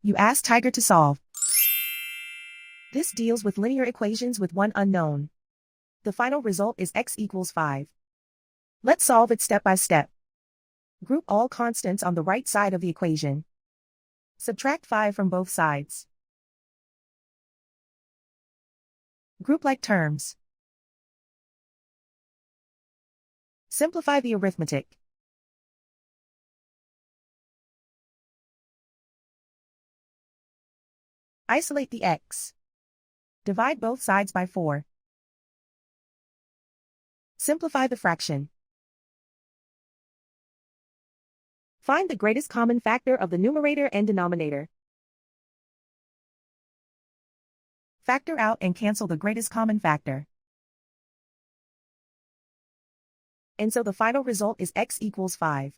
You ask Tiger to solve. This deals with linear equations with one unknown. The final result is x equals 5. Let's solve it step by step. Group all constants on the right side of the equation. Subtract 5 from both sides. Group like terms. Simplify the arithmetic. Isolate the x. Divide both sides by 4. Simplify the fraction. Find the greatest common factor of the numerator and denominator. Factor out and cancel the greatest common factor. And so the final result is x equals 5.